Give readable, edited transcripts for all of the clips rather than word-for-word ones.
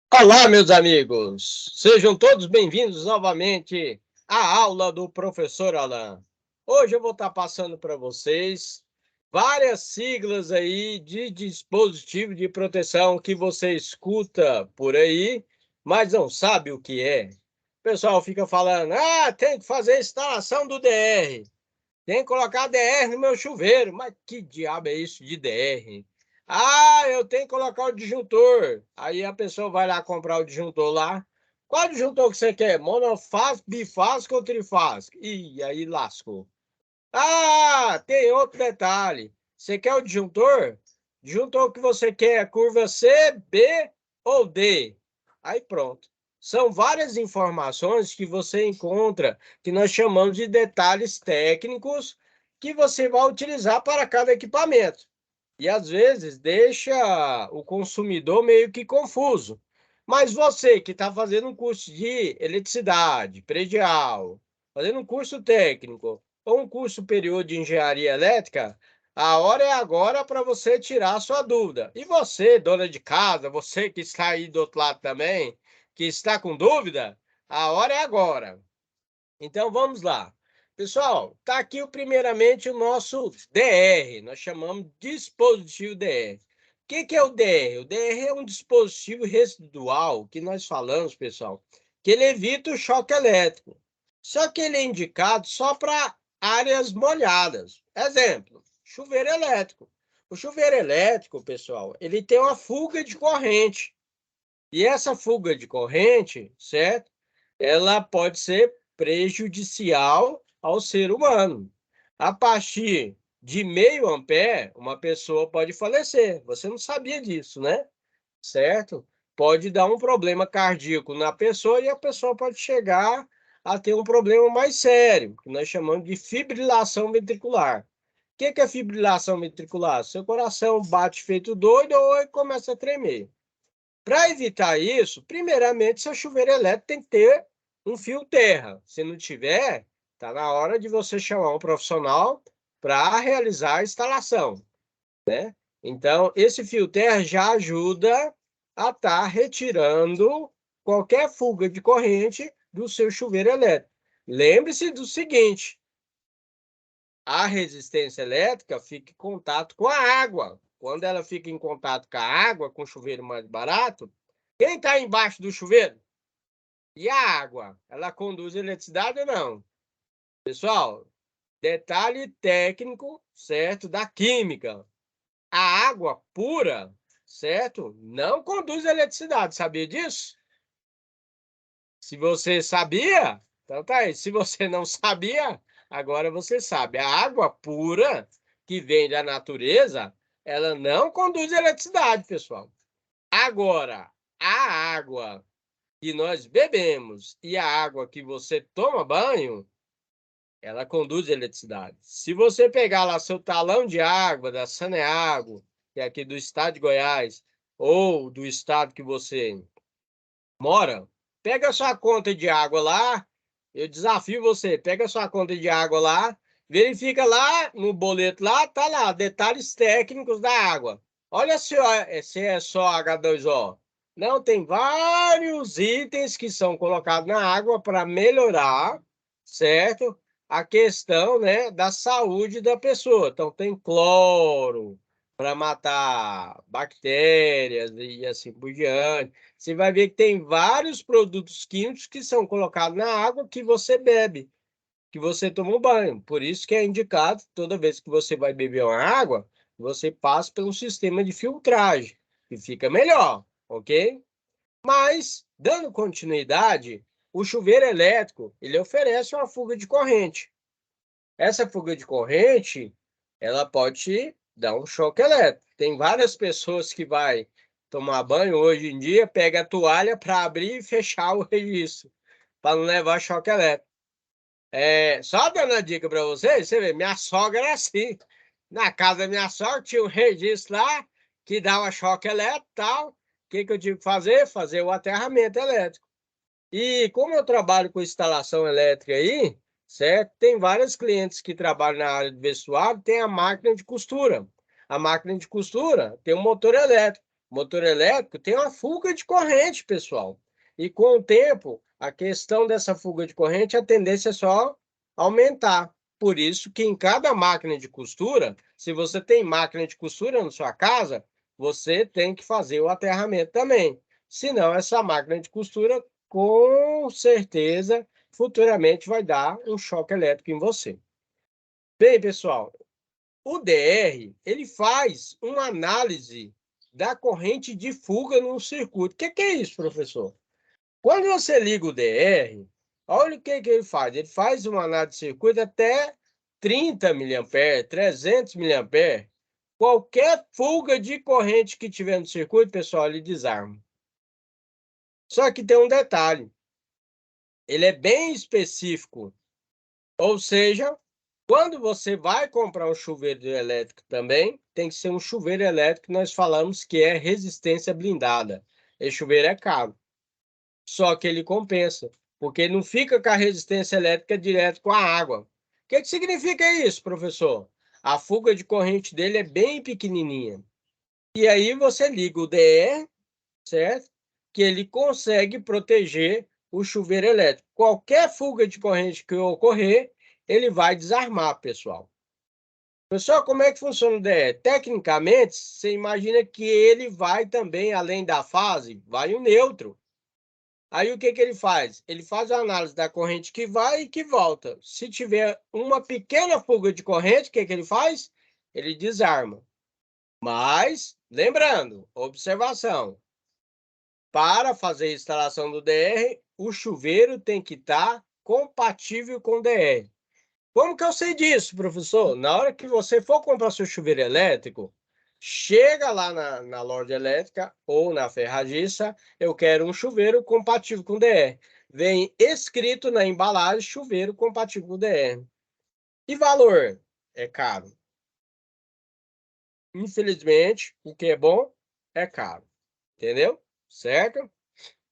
Olá, meus amigos! Sejam todos bem-vindos novamente à aula do professor Alan. Hoje eu vou estar passando para vocês várias siglas aí de dispositivo de proteção que você escuta por aí, mas não sabe o que é. O pessoal fica falando, tem que fazer a instalação do DR, tem que colocar DR no meu chuveiro. Mas que diabo é isso de DR? Eu tenho que colocar o disjuntor. Aí a pessoa vai lá comprar o disjuntor lá. Qual disjuntor que você quer? Monofásico, bifásico ou trifásico? Ih, aí lascou. Tem outro detalhe. Você quer o disjuntor? Disjuntor que você quer é curva C, B ou D. Aí pronto. São várias informações que você encontra, que nós chamamos de detalhes técnicos, que você vai utilizar para cada equipamento. E às vezes deixa o consumidor meio que confuso. Mas você que está fazendo um curso de eletricidade, predial, fazendo um curso técnico, ou um curso superior de engenharia elétrica, a hora é agora para você tirar a sua dúvida. E você, dona de casa, você que está aí do outro lado também, que está com dúvida, a hora é agora. Então vamos lá. Pessoal, está aqui primeiramente o nosso DR, nós chamamos de dispositivo DR. O que é o DR? O DR é um dispositivo residual que nós falamos, pessoal, que ele evita o choque elétrico. Só que ele é indicado só para áreas molhadas. Exemplo, chuveiro elétrico. O chuveiro elétrico, pessoal, ele tem uma fuga de corrente. E essa fuga de corrente, certo? Ela pode ser prejudicial ao ser humano. A partir de meio ampere, uma pessoa pode falecer. Você não sabia disso, né? Certo? Pode dar um problema cardíaco na pessoa e a pessoa pode chegar a ter um problema mais sério, que nós chamamos de fibrilação ventricular. O que é fibrilação ventricular? Seu coração bate feito doido ou ele começa a tremer. Para evitar isso, primeiramente, seu chuveiro elétrico tem que ter um fio terra. Se não tiver, está na hora de você chamar um profissional para realizar a instalação, né? Então, esse fio terra já ajuda a estar retirando qualquer fuga de corrente do seu chuveiro elétrico. Lembre-se do seguinte: a resistência elétrica fica em contato com a água. Quando ela fica em contato com a água, com o chuveiro mais barato, quem está embaixo do chuveiro? E a água? Ela conduz eletricidade ou não? Pessoal, detalhe técnico, certo? Da química. A água pura, certo? Não conduz eletricidade. Sabia disso? Se você sabia, então tá aí. Se você não sabia, agora você sabe. A água pura que vem da natureza, ela não conduz eletricidade, pessoal. Agora, a água que nós bebemos e a água que você toma banho, ela conduz eletricidade. Se você pegar lá seu talão de água da Saneago, que é aqui do estado de Goiás, ou do estado que você mora, pega a sua conta de água lá, eu desafio você, pega a sua conta de água lá, verifica lá no boleto lá, tá lá, detalhes técnicos da água. Olha se é só H2O. Não, tem vários itens que são colocados na água para melhorar, certo? A questão, né, da saúde da pessoa. Então, tem cloro para matar bactérias e assim por diante. Você vai ver que tem vários produtos químicos que são colocados na água que você bebe, que você toma um banho. Por isso que é indicado, toda vez que você vai beber uma água, você passa pelo sistema de filtragem, que fica melhor, ok? Mas, dando continuidade, o chuveiro elétrico, ele oferece uma fuga de corrente. Essa fuga de corrente, ela pode te dar um choque elétrico. Tem várias pessoas que vai tomar banho hoje em dia, pega a toalha para abrir e fechar o registro, para não levar choque elétrico. Só dando a dica para vocês, você vê, minha sogra era assim. Na casa da minha sogra tinha um registro lá que dava choque elétrico e tal. O que eu tive que fazer? Fazer o aterramento elétrico. E como eu trabalho com instalação elétrica aí, certo? Tem vários clientes que trabalham na área de vestuário, tem a máquina de costura. A máquina de costura tem um motor elétrico. motor elétrico tem uma fuga de corrente, pessoal. E com o tempo, a questão dessa fuga de corrente, a tendência é só aumentar. Por isso que em cada máquina de costura, se você tem máquina de costura na sua casa, você tem que fazer o aterramento também. Senão, essa máquina de costura, com certeza, futuramente vai dar um choque elétrico em você. Bem, pessoal, o DR, ele faz uma análise da corrente de fuga no circuito. O que é isso, professor? Quando você liga o DR, olha o que ele faz. Ele faz uma análise de circuito até 30 mA, 300 mA. Qualquer fuga de corrente que tiver no circuito, pessoal, ele desarma. Só que tem um detalhe. Ele é bem específico. Ou seja, quando você vai comprar um chuveiro elétrico também, tem que ser um chuveiro elétrico que nós falamos que é resistência blindada. Esse chuveiro é caro. Só que ele compensa, porque ele não fica com a resistência elétrica direto com a água. O que significa isso, professor? A fuga de corrente dele é bem pequenininha. E aí você liga o DR, certo? Que ele consegue proteger o chuveiro elétrico. Qualquer fuga de corrente que ocorrer, ele vai desarmar, pessoal. Pessoal, como é que funciona o DR? Tecnicamente, você imagina que ele vai também, além da fase, vai o neutro. Aí o que ele faz? Ele faz a análise da corrente que vai e que volta. Se tiver uma pequena fuga de corrente, o que ele faz? Ele desarma. Mas, lembrando, observação, para fazer a instalação do DR, o chuveiro tem que estar compatível com o DR. Como que eu sei disso, professor? Na hora que você for comprar seu chuveiro elétrico, chega lá na loja elétrica ou na ferragiça, eu quero um chuveiro compatível com DR. Vem escrito na embalagem, chuveiro compatível com DR. E valor? É caro. Infelizmente, o que é bom é caro. Entendeu? Certo?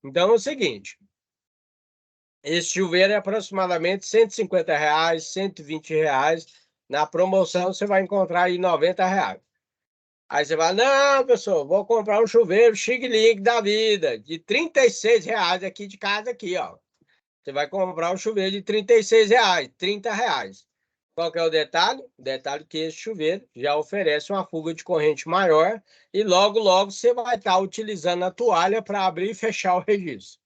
Então é o seguinte, esse chuveiro é aproximadamente R$ 150, R$ 120. Na promoção você vai encontrar aí R$ 90. Aí você vai, não, pessoal, vou comprar um chuveiro Xing Ling da vida, de R$ 36 aqui de casa, aqui, ó. Você vai comprar um chuveiro de R$ 36, R$ 30. Qual que é o detalhe? O detalhe é que esse chuveiro já oferece uma fuga de corrente maior e logo, logo você vai estar utilizando a toalha para abrir e fechar o registro,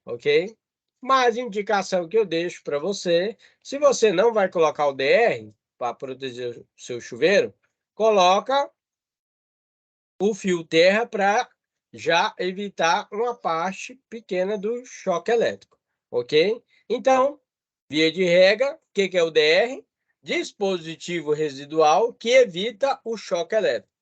ok? Mas indicação que eu deixo para você, se você não vai colocar o DR para proteger o seu chuveiro, coloca o fio terra para já evitar uma parte pequena do choque elétrico, ok? Então, via de regra, o que é o DR? Dispositivo residual que evita o choque elétrico.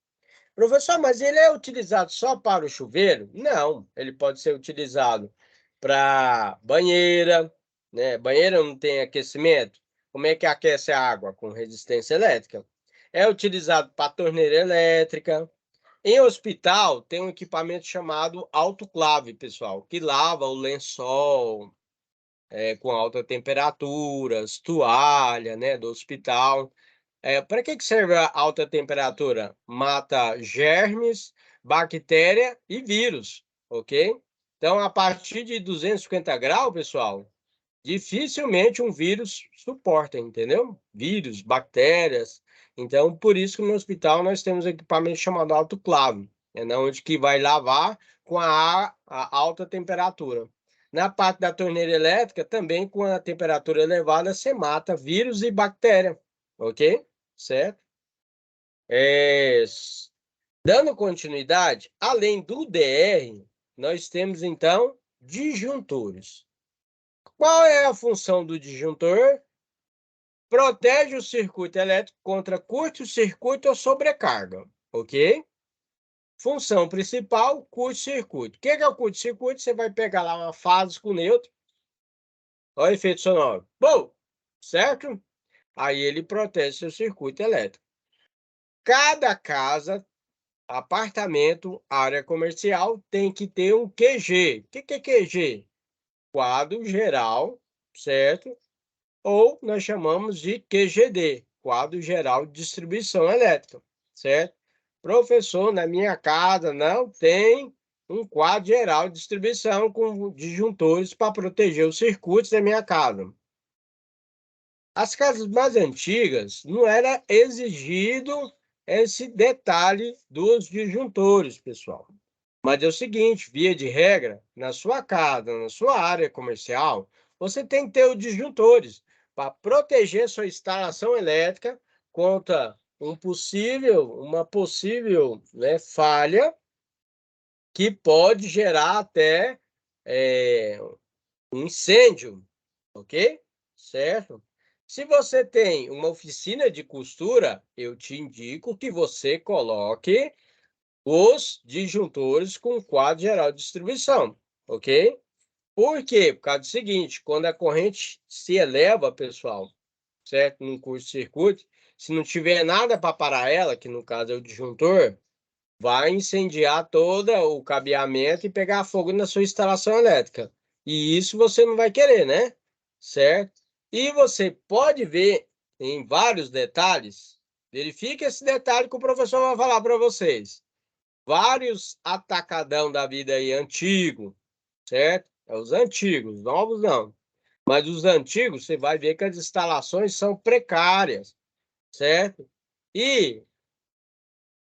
Professor, mas ele é utilizado só para o chuveiro? Não, ele pode ser utilizado para banheira, né? Banheira não tem aquecimento. Como é que aquece a água? Com resistência elétrica. É utilizado para torneira elétrica. Em hospital, tem um equipamento chamado autoclave, pessoal, que lava o lençol com alta temperaturas, toalha, né, do hospital. Para que serve a alta temperatura? Mata germes, bactéria e vírus, ok? Então, a partir de 250 graus, pessoal, dificilmente um vírus suporta, entendeu? Vírus, bactérias. Então, por isso que no hospital nós temos um equipamento chamado autoclave, onde que vai lavar com a alta temperatura. Na parte da torneira elétrica, também com a temperatura elevada, você mata vírus e bactéria, ok? Certo? Dando continuidade, além do DR, nós temos então disjuntores. Qual é a função do disjuntor? Protege o circuito elétrico contra curto-circuito ou sobrecarga, ok? Função principal, curto-circuito. O que é o curto-circuito? Você vai pegar lá uma fase com neutro. Olha o efeito sonoro. Bom, certo? Aí ele protege seu circuito elétrico. Cada casa, apartamento, área comercial tem que ter um QG. O que é QG? Quadro geral, certo? Ou nós chamamos de QGD, Quadro Geral de Distribuição Elétrica, certo? professor, na minha casa não tem um quadro geral de distribuição com disjuntores para proteger os circuitos da minha casa. As casas mais antigas não era exigido esse detalhe dos disjuntores, pessoal. Mas é o seguinte, via de regra, na sua casa, na sua área comercial, você tem que ter os disjuntores para proteger sua instalação elétrica contra uma possível, né, falha que pode gerar até um incêndio, ok? Certo? Se você tem uma oficina de costura, eu te indico que você coloque os disjuntores com quadro geral de distribuição, ok? Por quê? Por causa do seguinte, quando a corrente se eleva, pessoal, certo? Num curto-circuito, se não tiver nada para parar ela, que no caso é o disjuntor, vai incendiar todo o cabeamento e pegar fogo na sua instalação elétrica. E isso você não vai querer, né? Certo? E você pode ver em vários detalhes, verifique esse detalhe que o professor vai falar para vocês. Vários atacadão da vida aí antigo, certo? É os antigos, novos não. Mas os antigos, você vai ver que as instalações são precárias, certo? E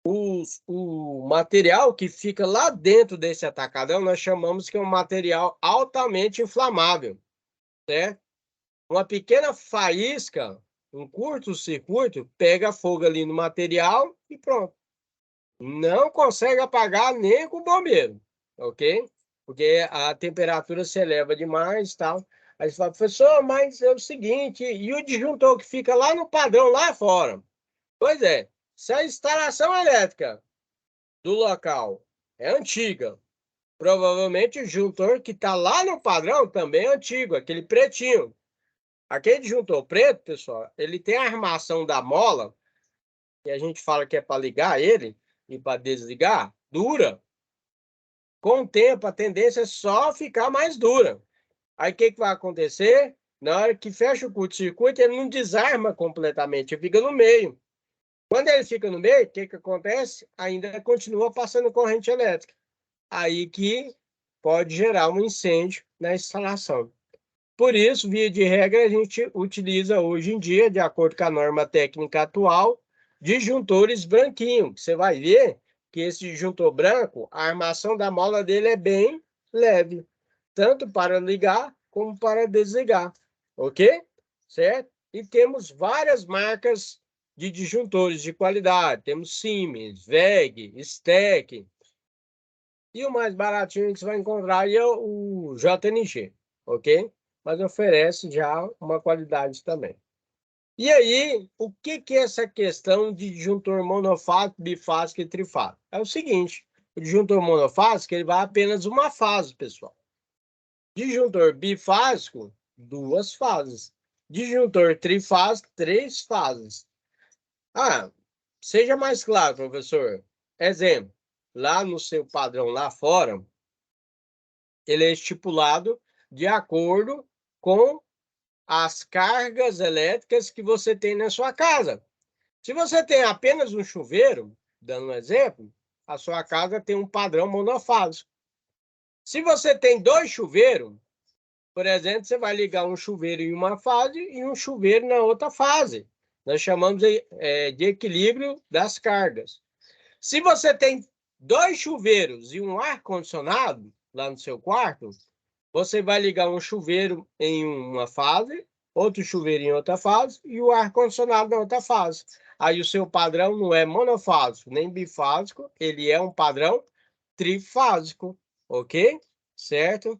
o material que fica lá dentro desse atacadão, nós chamamos que é um material altamente inflamável, certo? Uma pequena faísca, um curto-circuito, pega fogo ali no material e pronto. Não consegue apagar nem com o bombeiro, ok? Porque a temperatura se eleva demais e tal. Aí você fala, professor, mas é o seguinte, e o disjuntor que fica lá no padrão, lá fora? Pois é, se a instalação elétrica do local é antiga, provavelmente o disjuntor que está lá no padrão também é antigo, aquele pretinho. Aquele disjuntor preto, pessoal, ele tem a armação da mola, que a gente fala que é para ligar ele e para desligar, dura. Com o tempo, a tendência é só ficar mais dura. Aí o que vai acontecer? Na hora que fecha o curto-circuito, ele não desarma completamente, ele fica no meio. Quando ele fica no meio, o que acontece? Ainda continua passando corrente elétrica. Aí que pode gerar um incêndio na instalação. Por isso, via de regra, a gente utiliza hoje em dia, de acordo com a norma técnica atual, disjuntores branquinhos. Você vai ver que esse disjuntor branco, a armação da mola dele é bem leve, tanto para ligar como para desligar, ok? Certo? E temos várias marcas de disjuntores de qualidade. Temos Siemens, WEG, STEC. E o mais baratinho que você vai encontrar aí é o JNG, ok? Mas oferece já uma qualidade também. E aí, o que é essa questão de disjuntor monofásico, bifásico e trifásico? É o seguinte, o disjuntor monofásico ele vai apenas uma fase, pessoal. Disjuntor bifásico, duas fases. Disjuntor trifásico, três fases. Ah, seja mais claro, professor. Exemplo, lá no seu padrão lá fora, ele é estipulado de acordo com as cargas elétricas que você tem na sua casa. Se você tem apenas um chuveiro, dando um exemplo, a sua casa tem um padrão monofásico. Se você tem dois chuveiros, por exemplo, você vai ligar um chuveiro em uma fase e um chuveiro na outra fase. Nós chamamos de equilíbrio das cargas. Se você tem dois chuveiros e um ar-condicionado lá no seu quarto, você vai ligar um chuveiro em uma fase, outro chuveiro em outra fase e o ar-condicionado na outra fase. Aí o seu padrão não é monofásico nem bifásico, ele é um padrão trifásico, ok? Certo?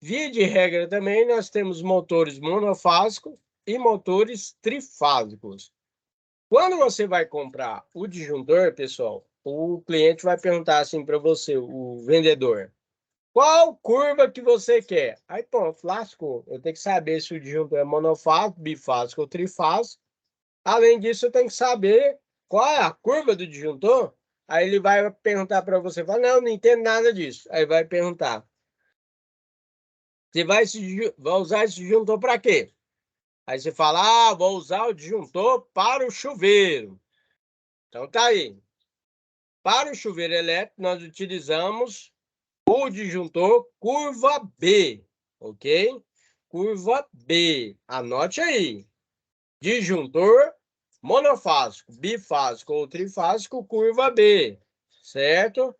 Via de regra também, nós temos motores monofásicos e motores trifásicos. Quando você vai comprar o disjuntor, pessoal, o cliente vai perguntar assim para você, o vendedor, qual curva que você quer? Aí, pronto, lascou. Eu tenho que saber se o disjuntor é monofásico, bifásico ou trifásico. Além disso, eu tenho que saber qual é a curva do disjuntor. Aí ele vai perguntar para você, fala, não entendo nada disso. Aí vai perguntar, você vai usar esse disjuntor para quê? Aí você fala, vou usar o disjuntor para o chuveiro. Então tá aí. Para o chuveiro elétrico, nós utilizamos o disjuntor curva B, ok? Curva B, anote aí. Disjuntor monofásico, bifásico ou trifásico, curva B, certo?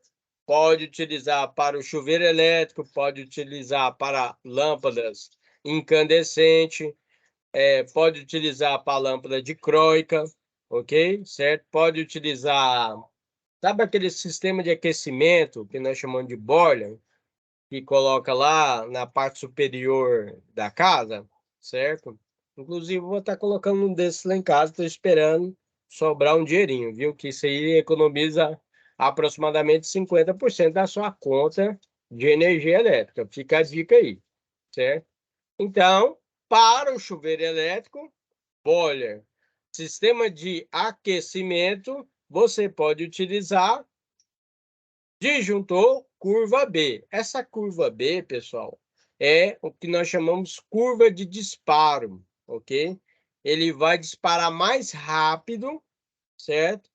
Pode utilizar para o chuveiro elétrico, pode utilizar para lâmpadas incandescentes, pode utilizar para lâmpada dicróica, ok? Certo? Pode utilizar, sabe aquele sistema de aquecimento que nós chamamos de boiler, que coloca lá na parte superior da casa, certo? Inclusive, vou estar colocando um desses lá em casa, estou esperando sobrar um dinheirinho, viu? Que isso aí economiza aproximadamente 50% da sua conta de energia elétrica. Fica a dica aí, certo? Então, para o chuveiro elétrico, boiler, sistema de aquecimento, você pode utilizar disjuntor curva B. Essa curva B, pessoal, é o que nós chamamos curva de disparo, ok? Ele vai disparar mais rápido, certo?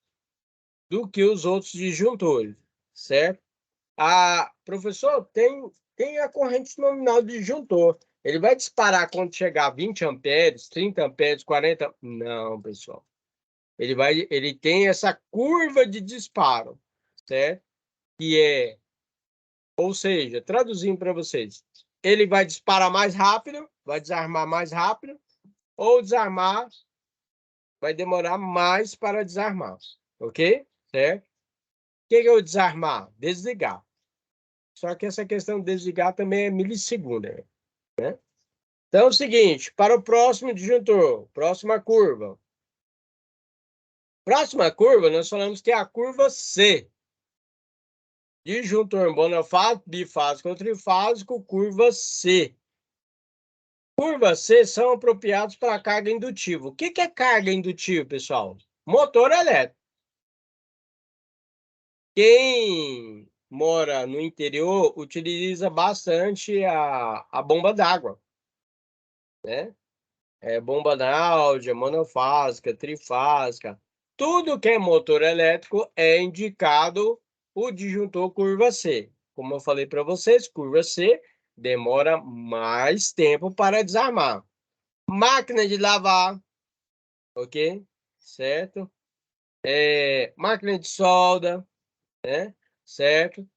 Do que os outros disjuntores, certo? Professor, tem a corrente nominal do disjuntor. Ele vai disparar quando chegar a 20 amperes, 30 amperes, 40... Não, pessoal. Ele tem essa curva de disparo, certo? Que é, ou seja, traduzindo para vocês, ele vai disparar mais rápido, vai desarmar mais rápido, ou desarmar vai demorar mais para desarmar, ok? Certo? O que é o desarmar? Desligar. Só que essa questão de desligar também é milissegunda, né? Então é o seguinte, para o próximo disjuntor, próxima curva. Próxima curva, nós falamos que é a curva C. Disjuntor monofásico, bifásico ou trifásico, curva C. Curva C são apropriados para carga indutiva. O que é carga indutiva, pessoal? Motor elétrico. Quem mora no interior utiliza bastante a bomba d'água, né? Bomba náudia, monofásica, trifásica. Tudo que é motor elétrico é indicado o disjuntor curva C. Como eu falei para vocês, curva C demora mais tempo para desarmar. Máquina de lavar, ok? Certo? Máquina de solda, né? Certo?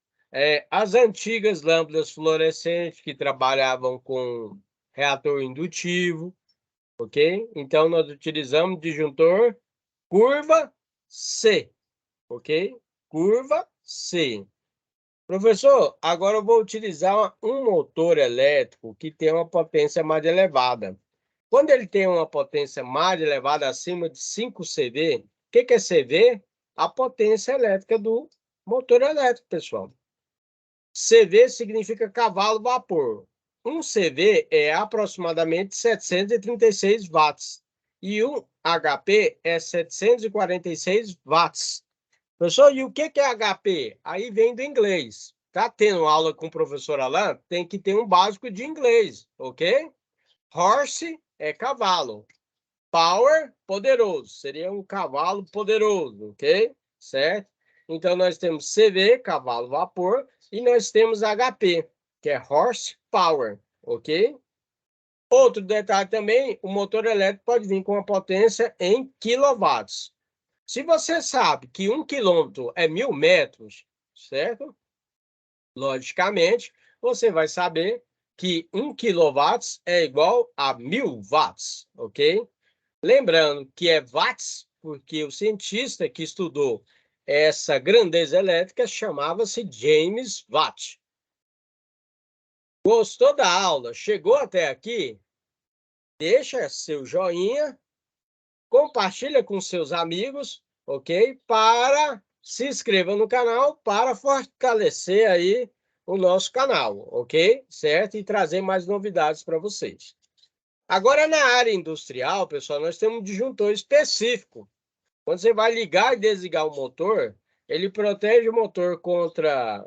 As antigas lâmpadas fluorescentes que trabalhavam com reator indutivo, ok? Então, nós utilizamos disjuntor curva C, ok? Curva C. Professor, agora eu vou utilizar um motor elétrico que tem uma potência mais elevada. Quando ele tem uma potência mais elevada, acima de 5 CV, o que é CV? A potência elétrica do motor elétrico, pessoal. CV significa cavalo-vapor. Um CV é aproximadamente 736 watts e um HP é 746 watts. Professor, e o que é HP? Aí vem do inglês. Tá tendo aula com o professor Alan? Tem que ter um básico de inglês, ok? Horse é cavalo. Power, poderoso. Seria um cavalo poderoso, ok? Certo? Então, nós temos CV, cavalo vapor, e nós temos HP, que é horse power, ok? Outro detalhe também, o motor elétrico pode vir com uma potência em quilowatts. Se você sabe que 1 quilômetro é 1.000 metros, certo? Logicamente, você vai saber que 1 quilowatts é igual a 1.000 watts, ok? Lembrando que é watts, porque o cientista que estudou essa grandeza elétrica chamava-se James Watt. Gostou da aula? Chegou até aqui? Deixa seu joinha, compartilha com seus amigos, ok? Se inscreva no canal para fortalecer aí o nosso canal, ok? Certo? E trazer mais novidades para vocês. Agora, na área industrial, pessoal, nós temos um disjuntor específico. Quando você vai ligar e desligar o motor, ele protege o motor contra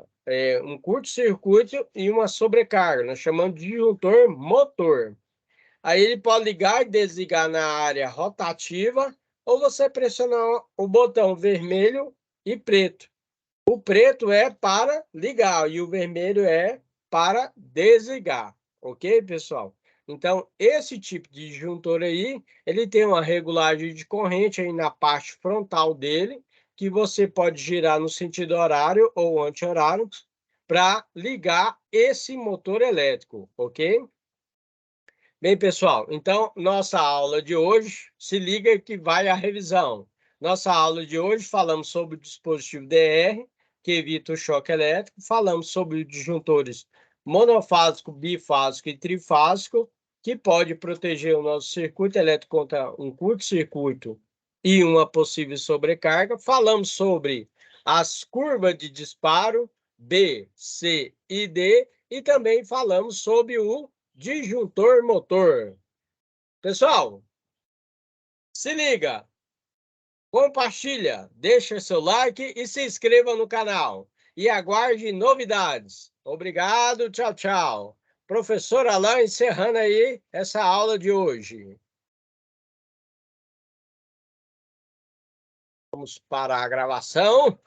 um curto-circuito e uma sobrecarga. Nós chamamos de disjuntor motor. Aí ele pode ligar e desligar na área rotativa ou você pressionar o botão vermelho e preto. O preto é para ligar e o vermelho é para desligar, ok, pessoal? Então, esse tipo de disjuntor aí, ele tem uma regulagem de corrente aí na parte frontal dele, que você pode girar no sentido horário ou anti-horário para ligar esse motor elétrico, ok? Bem, pessoal, então nossa aula de hoje, se liga que vai a revisão. Nossa aula de hoje falamos sobre o dispositivo DR, que evita o choque elétrico, falamos sobre os disjuntores monofásico, bifásico e trifásico, que pode proteger o nosso circuito elétrico contra um curto-circuito e uma possível sobrecarga. Falamos sobre as curvas de disparo, B, C e D, e também falamos sobre o disjuntor motor. Pessoal, se liga, compartilha, deixa seu like e se inscreva no canal. E aguarde novidades. Obrigado, tchau, tchau. Professor Alain encerrando aí essa aula de hoje. Vamos para a gravação.